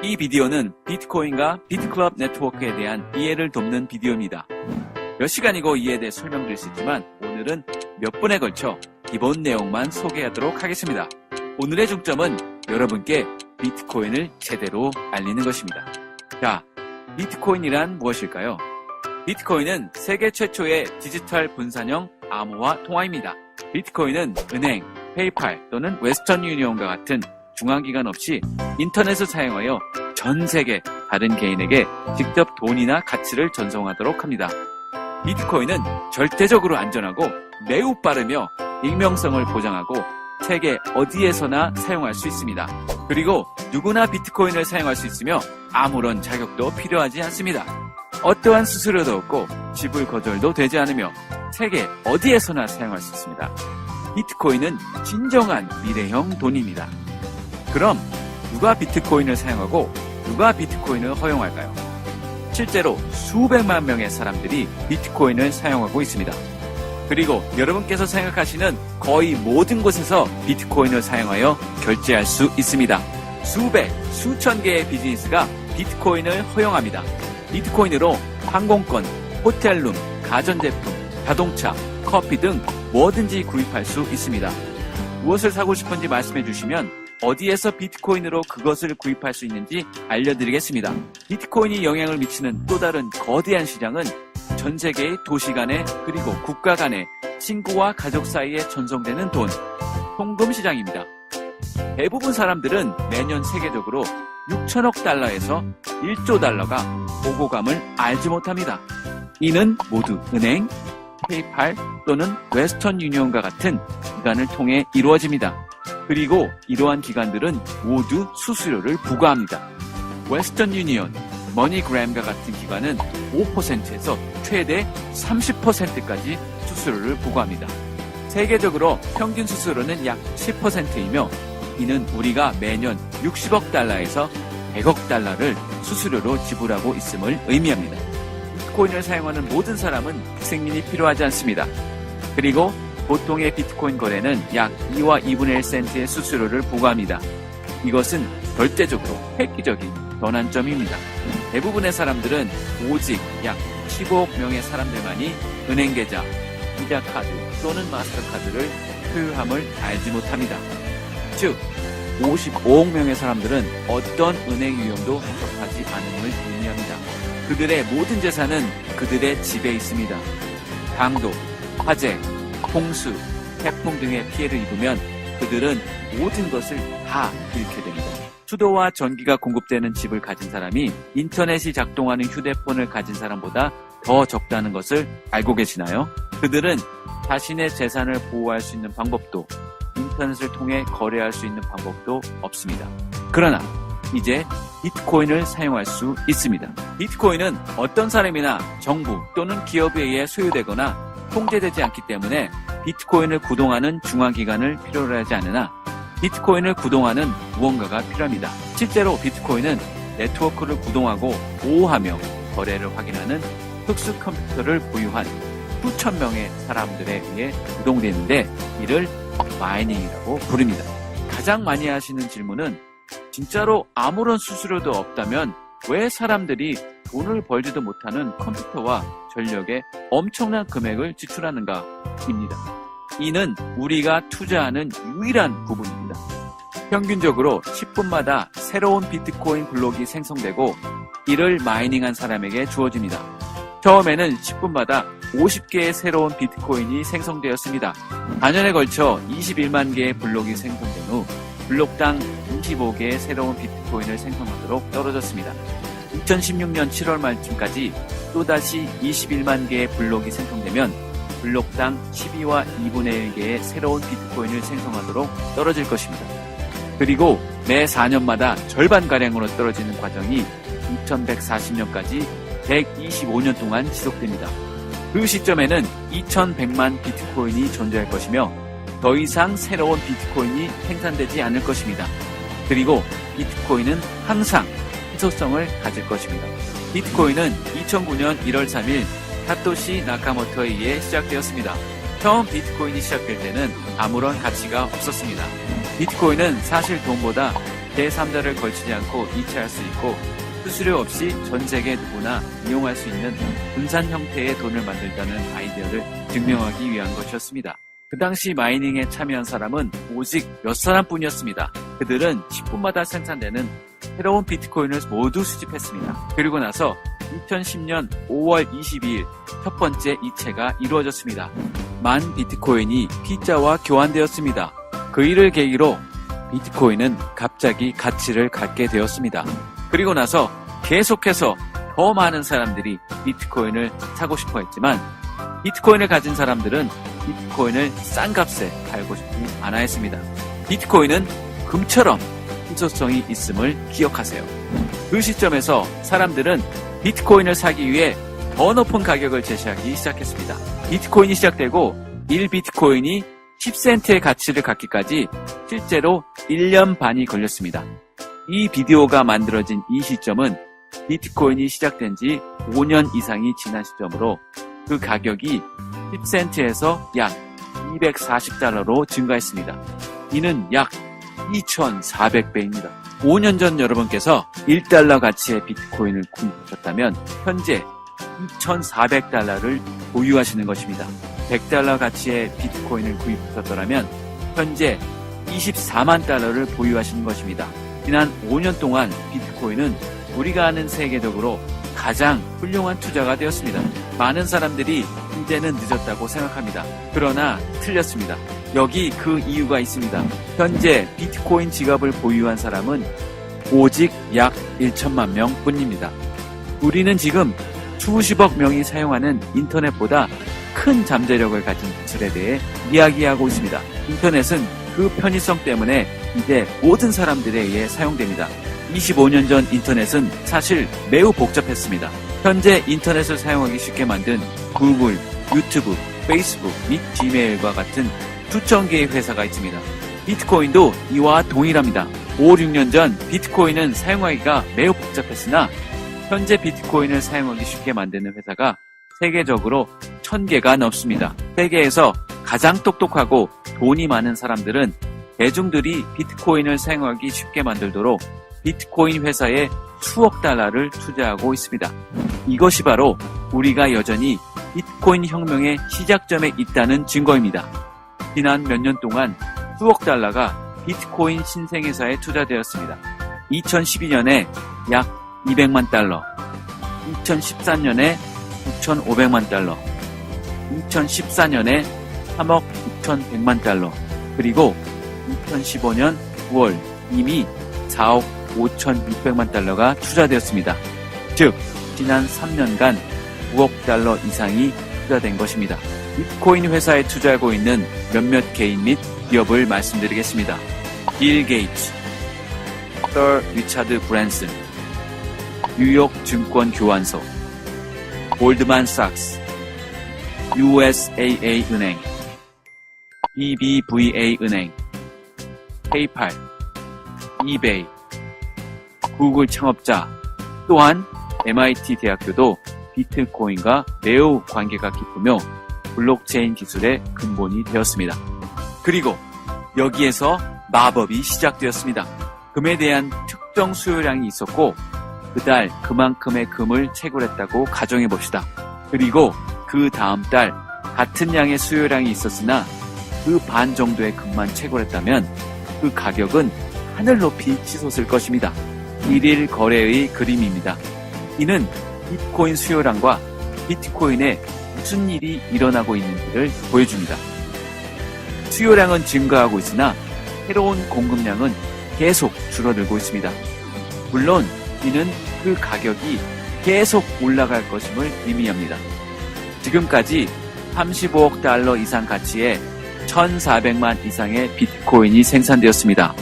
이 비디오는 비트코인과 비트클럽 네트워크에 대한 이해를 돕는 비디오입니다. 몇 시간이고 이해에 대해 설명드릴 수 있지만 오늘은 몇 분에 걸쳐 기본 내용만 소개하도록 하겠습니다. 오늘의 중점은 여러분께 비트코인을 제대로 알리는 것입니다. 자, 비트코인이란 무엇일까요? 비트코인은 세계 최초의 디지털 분산형 암호화 통화입니다. 비트코인은 은행, 페이팔 또는 웨스턴 유니온과 같은 중앙기관 없이 인터넷을 사용하여 전 세계 다른 개인에게 직접 돈이나 가치를 전송하도록 합니다. 비트코인은 절대적으로 안전하고 매우 빠르며 익명성을 보장하고 세계 어디에서나 사용할 수 있습니다. 그리고 누구나 비트코인을 사용할 수 있으며 아무런 자격도 필요하지 않습니다. 어떠한 수수료도 없고 지불 거절도 되지 않으며 세계 어디에서나 사용할 수 있습니다. 비트코인은 진정한 미래형 돈입니다. 그럼 누가 비트코인을 사용하고 누가 비트코인을 허용할까요? 실제로 수백만 명의 사람들이 비트코인을 사용하고 있습니다. 그리고 여러분께서 생각하시는 거의 모든 곳에서 비트코인을 사용하여 결제할 수 있습니다. 수백, 수천 개의 비즈니스가 비트코인을 허용합니다. 비트코인으로 항공권, 호텔룸, 가전제품, 자동차, 커피 등 뭐든지 구입할 수 있습니다. 무엇을 사고 싶은지 말씀해 주시면 어디에서 비트코인으로 그것을 구입할 수 있는지 알려드리겠습니다. 비트코인이 영향을 미치는 또 다른 거대한 시장은 전 세계의 도시 간에 그리고 국가 간에 친구와 가족 사이에 전송되는 돈, 송금 시장입니다. 대부분 사람들은 매년 세계적으로 6천억 달러에서 1조 달러가 오고 감을 알지 못합니다. 이는 모두 은행, 페이팔 또는 웨스턴 유니온과 같은 기관을 통해 이루어집니다. 그리고 이러한 기관들은 모두 수수료를 부과합니다. 웨스턴 유니온, 머니그램과 같은 기관은 5%에서 최대 30%까지 수수료를 부과합니다. 세계적으로 평균 수수료는 약 10%이며 이는 우리가 매년 60억 달러에서 100억 달러를 수수료로 지불하고 있음을 의미합니다. 비트코인을 사용하는 모든 사람은 승인이 필요하지 않습니다. 그리고 보통의 비트코인 거래는 약 2와 2분의 1센트의 수수료를 부과합니다. 이것은 절대적으로 획기적인 전환점입니다. 대부분의 사람들은 오직 약 15억 명의 사람들만이 은행 계좌, 비자 카드 또는 마스터카드를 소유함을 알지 못합니다. 즉, 55억 명의 사람들은 어떤 은행 유형도 접하지 않음을 의미합니다. 그들의 모든 재산은 그들의 집에 있습니다. 강도, 화재, 홍수, 태풍 등의 피해를 입으면 그들은 모든 것을 다 잃게 됩니다. 수도와 전기가 공급되는 집을 가진 사람이 인터넷이 작동하는 휴대폰을 가진 사람보다 더 적다는 것을 알고 계시나요? 그들은 자신의 재산을 보호할 수 있는 방법도 인터넷을 통해 거래할 수 있는 방법도 없습니다. 그러나 이제 비트코인을 사용할 수 있습니다. 비트코인은 어떤 사람이나 정부 또는 기업에 의해 소유되거나 통제되지 않기 때문에 비트코인을 구동하는 중앙기관을 필요로 하지 않으나 비트코인을 구동하는 무언가가 필요합니다. 실제로 비트코인은 네트워크를 구동하고 보호하며 거래를 확인하는 특수 컴퓨터를 보유한 수천 명의 사람들에 의해 구동되는데 이를 마이닝이라고 부릅니다. 가장 많이 하시는 질문은 진짜로 아무런 수수료도 없다면 왜 사람들이 돈을 벌지도 못하는 컴퓨터와 전력에 엄청난 금액을 지출하는가? 입니다. 이는 우리가 투자하는 유일한 부분입니다. 평균적으로 10분마다 새로운 비트코인 블록이 생성되고 이를 마이닝한 사람에게 주어집니다. 처음에는 10분마다 50개의 새로운 비트코인이 생성되었습니다. 4년에 걸쳐 21만 개의 블록이 생성된 후 블록당 25개의 새로운 비트코인을 생성하도록 떨어졌습니다. 2016년 7월 말쯤까지 또다시 21만 개의 블록이 생성되면 블록당 12와 2분의 1개의 새로운 비트코인을 생성하도록 떨어질 것입니다. 그리고 매 4년마다 절반가량으로 떨어지는 과정이 2140년까지 125년 동안 지속됩니다. 그 시점에는 2100만 비트코인이 존재할 것이며 더 이상 새로운 비트코인이 생산되지 않을 것입니다. 그리고 비트코인은 항상 희소성을 가질 것입니다. 비트코인은 2009년 1월 3일 사토시 나카모토에 의해 시작되었습니다. 처음 비트코인이 시작될 때는 아무런 가치가 없었습니다. 비트코인은 사실 돈보다 제3자를 걸치지 않고 이체할 수 있고 수수료 없이 전 세계 누구나 이용할 수 있는 분산 형태의 돈을 만들자는 아이디어를 증명하기 위한 것이었습니다. 그 당시 마이닝에 참여한 사람은 오직 몇 사람뿐이었습니다. 그들은 10분마다 생산되는 새로운 비트코인을 모두 수집했습니다. 그리고 나서 2010년 5월 22일 첫 번째 이체가 이루어졌습니다. 10,000 비트코인이 피자와 교환되었습니다. 그 일을 계기로 비트코인은 갑자기 가치를 갖게 되었습니다. 그리고 나서 계속해서 더 많은 사람들이 비트코인을 사고 싶어 했지만 비트코인을 가진 사람들은 비트코인을 싼 값에 팔고 싶지 않아 했습니다. 비트코인은 금처럼 희소성이 있음을 기억하세요. 그 시점에서 사람들은 비트코인을 사기 위해 더 높은 가격을 제시하기 시작했습니다. 비트코인이 시작되고 1비트코인이 10센트의 가치를 갖기까지 실제로 1년 반이 걸렸습니다. 이 비디오가 만들어진 이 시점은 비트코인이 시작된 지 5년 이상이 지난 시점으로 그 가격이 10센트에서 약 240달러로 증가했습니다. 이는 약 2,400배입니다. 5년 전 여러분께서 1달러 가치의 비트코인을 구입하셨다면 현재 2,400달러를 보유하시는 것입니다. 100달러 가치의 비트코인을 구입하셨더라면 현재 24만 달러를 보유하시는 것입니다. 지난 5년 동안 비트코인은 우리가 아는 세계적으로 가장 훌륭한 투자가 되었습니다. 많은 사람들이 이제는 늦었다고 생각합니다. 그러나 틀렸습니다. 여기 그 이유가 있습니다. 현재 비트코인 지갑을 보유한 사람은 오직 약 1천만 명 뿐입니다. 우리는 지금 수십억 명이 사용하는 인터넷보다 큰 잠재력을 가진 기술에 대해 이야기하고 있습니다. 인터넷은 그 편의성 때문에 이제 모든 사람들에 의해 사용됩니다. 25년 전 인터넷은 사실 매우 복잡했습니다. 현재 인터넷을 사용하기 쉽게 만든 구글, 유튜브, 페이스북 및 지메일과 같은 수천 개의 회사가 있습니다. 비트코인도 이와 동일합니다. 5, 6년 전 비트코인은 사용하기가 매우 복잡했으나 현재 비트코인을 사용하기 쉽게 만드는 회사가 세계적으로 1000개가 넘습니다. 세계에서 가장 똑똑하고 돈이 많은 사람들은 대중들이 비트코인을 사용하기 쉽게 만들도록 비트코인 회사에 수억 달러를 투자하고 있습니다. 이것이 바로 우리가 여전히 비트코인 혁명의 시작점에 있다는 증거입니다. 지난 몇 년 동안 수억 달러가 비트코인 신생회사에 투자되었습니다. 2012년에 약 200만 달러, 2013년에 9,500만 달러, 2014년에 3억 9,100만 달러, 그리고 2015년 9월 이미 4억 5,600만 달러가 투자되었습니다. 즉, 지난 3년간 9억 달러 이상이 투자된 것입니다. 비트코인 회사에 투자하고 있는 몇몇 개인 및 기업을 말씀드리겠습니다. 빌 게이츠, 서 리차드 브랜슨, 뉴욕 증권 교환소, 골드만삭스, USAA 은행, BBVA 은행, 페이팔, 이베이, 구글 창업자, 또한 MIT 대학교도 비트코인과 매우 관계가 깊으며 블록체인 기술의 근본이 되었습니다. 그리고 여기에서 마법이 시작되었습니다. 금에 대한 특정 수요량이 있었고 그달 그만큼의 금을 채굴했다고 가정해 봅시다. 그리고 그 다음 달 같은 양의 수요량이 있었으나 그 반 정도의 금만 채굴했다면 그 가격은 하늘 높이 치솟을 것입니다. 1일 거래의 그림입니다. 이는 비트코인 수요량과 비트코인에 무슨 일이 일어나고 있는지를 보여줍니다. 수요량은 증가하고 있으나 새로운 공급량은 계속 줄어들고 있습니다. 물론 이는 그 가격이 계속 올라갈 것임을 의미합니다. 지금까지 35억 달러 이상 가치의 1,400만 이상의 비트코인이 생산되었습니다.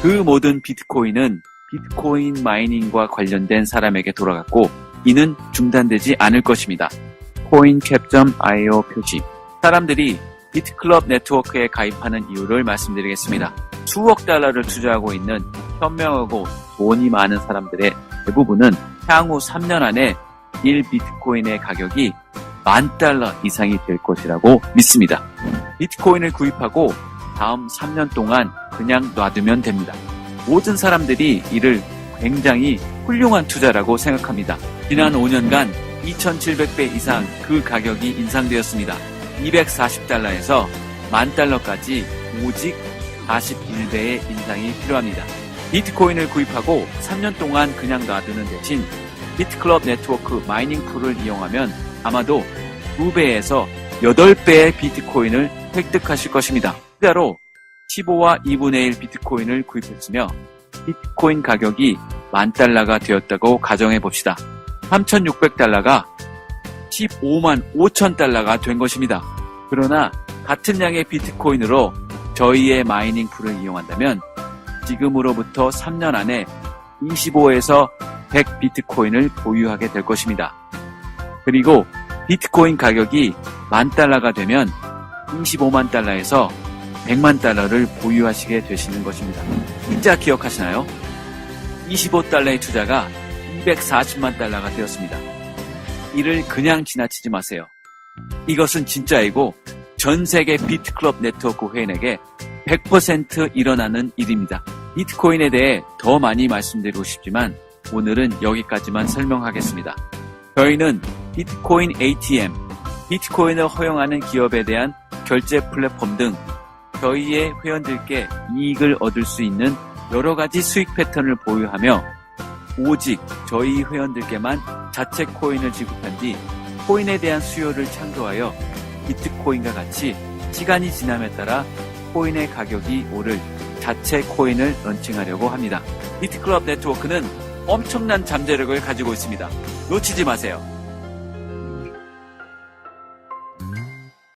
그 모든 비트코인은 비트코인 마이닝과 관련된 사람에게 돌아갔고 이는 중단되지 않을 것입니다. coincap.io 표시. 사람들이 비트클럽 네트워크에 가입하는 이유를 말씀드리겠습니다. 수억 달러를 투자하고 있는 현명하고 돈이 많은 사람들의 대부분은 향후 3년 안에 1비트코인의 가격이 10,000달러 이상이 될 것이라고 믿습니다. 비트코인을 구입하고 다음 3년 동안 그냥 놔두면 됩니다. 모든 사람들이 이를 굉장히 훌륭한 투자라고 생각합니다. 지난 5년간 2,700배 이상 그 가격이 인상되었습니다. 240달러에서 10,000달러까지 오직 41배의 인상이 필요합니다. 비트코인을 구입하고 3년 동안 그냥 놔두는 대신 비트클럽 네트워크 마이닝 풀을 이용하면 아마도 2배에서 8배의 비트코인을 획득하실 것입니다. 투자로 15와 2분의 1 비트코인을 구입했으며 비트코인 가격이 10,000달러가 되었다고 가정해 봅시다. 3,600달러가 15만 5천 달러가 된 것입니다. 그러나 같은 양의 비트코인으로 저희의 마이닝 풀을 이용한다면 지금으로부터 3년 안에 25에서 100 비트코인을 보유하게 될 것입니다. 그리고 비트코인 가격이 10,000달러가 되면 25만 달러에서 100만 달러를 보유하시게 되시는 것입니다. 진짜 기억하시나요? 25달러의 투자가 240만 달러가 되었습니다. 이를 그냥 지나치지 마세요. 이것은 진짜이고 전 세계 비트클럽 네트워크 회원에게 100% 일어나는 일입니다. 비트코인에 대해 더 많이 말씀드리고 싶지만 오늘은 여기까지만 설명하겠습니다. 저희는 비트코인 ATM, 비트코인을 허용하는 기업에 대한 결제 플랫폼 등 저희의 회원들께 이익을 얻을 수 있는 여러 가지 수익 패턴을 보유하며 오직 저희 회원들께만 자체 코인을 지급한 뒤 코인에 대한 수요를 창조하여 비트코인과 같이 시간이 지남에 따라 코인의 가격이 오를 자체 코인을 런칭하려고 합니다. 비트클럽 네트워크는 엄청난 잠재력을 가지고 있습니다. 놓치지 마세요.